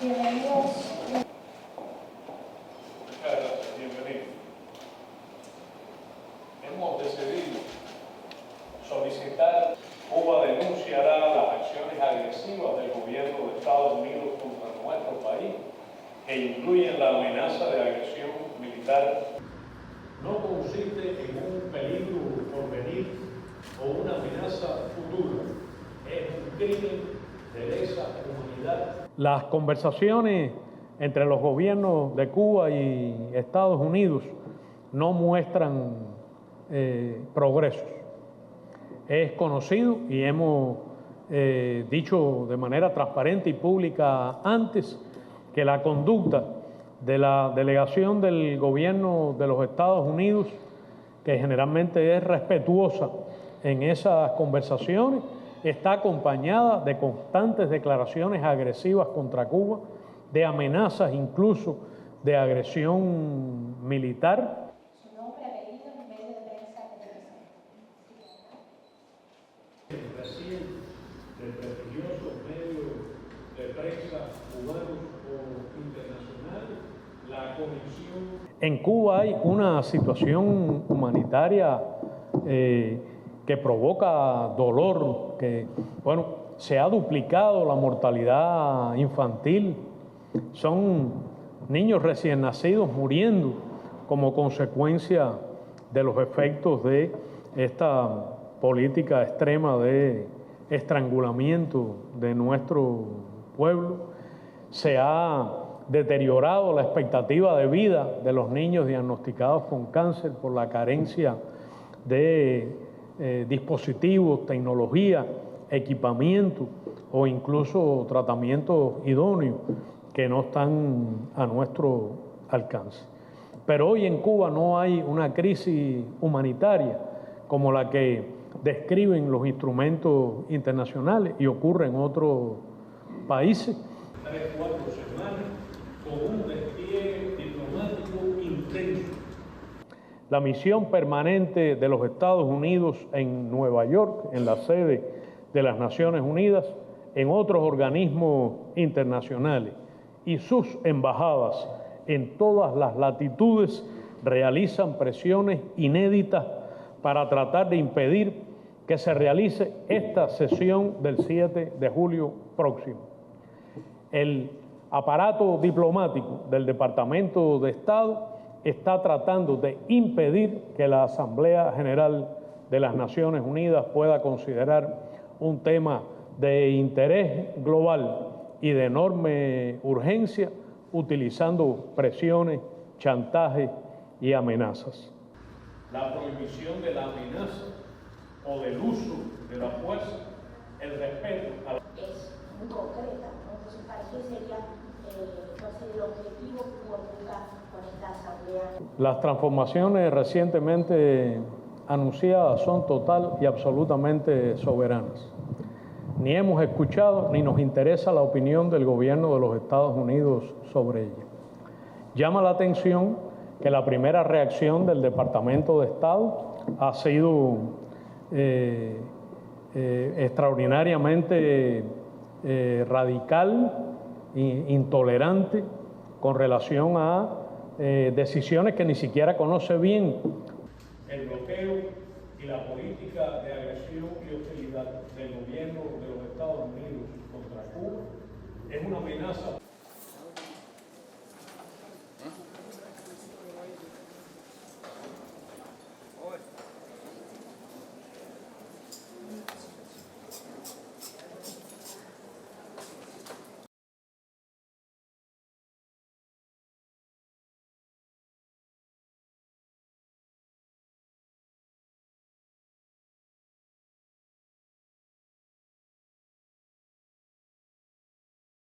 Bienvenidos. Muchas gracias, bienvenido. Hemos decidido solicitar, Cuba denunciará las acciones agresivas del gobierno de Estados Unidos contra nuestro país, que incluyen la amenaza de agresión militar. No consiste en un peligro por venir o una amenaza futura, es un crimen de lesa humanidad. Las conversaciones entre los gobiernos de Cuba y Estados Unidos no muestran progresos. Es conocido y hemos dicho de manera transparente y pública antes que la conducta de la delegación del gobierno de los Estados Unidos, que generalmente es respetuosa en esas conversaciones, está acompañada de constantes declaraciones agresivas contra Cuba, de amenazas incluso de agresión militar. Su nombre, apellido y medio de prensa que representa. Recién del prestigioso medio de prensa cubanos o internacionales, la conexión. En Cuba hay una situación humanitaria que provoca dolor, que, bueno, se ha duplicado la mortalidad infantil. Son niños recién nacidos muriendo como consecuencia de los efectos de esta política extrema de estrangulamiento de nuestro pueblo. Se ha deteriorado la expectativa de vida de los niños diagnosticados con cáncer por la carencia de dispositivos, tecnología, equipamiento o incluso tratamientos idóneos que no están a nuestro alcance. Pero hoy en Cuba no hay una crisis humanitaria como la que describen los instrumentos internacionales y ocurre en otros países. 3 o 4 semanas con un despliegue diplomático intenso. La misión permanente de los Estados Unidos en Nueva York, en la sede de las Naciones Unidas, en otros organismos internacionales y sus embajadas en todas las latitudes realizan presiones inéditas para tratar de impedir que se realice esta sesión del 7 de julio próximo. El aparato diplomático del Departamento de Estado está tratando de impedir que la Asamblea General de las Naciones Unidas pueda considerar un tema de interés global y de enorme urgencia, utilizando presiones, chantajes y amenazas. La prohibición de la amenaza o del uso de la fuerza, el respeto a la... Es muy concreta, ¿no? Entonces, para eso sería el objetivo que busca con esta asamblea. Las transformaciones recientemente anunciadas son total y absolutamente soberanas. Ni hemos escuchado ni nos interesa la opinión del gobierno de los Estados Unidos sobre ella. Llama la atención que la primera reacción del Departamento de Estado ha sido extraordinariamente radical e intolerante con relación a decisiones que ni siquiera conoce bien. El bloqueo y la política de agresión y hostilidad del gobierno de los Estados Unidos contra Cuba es una amenaza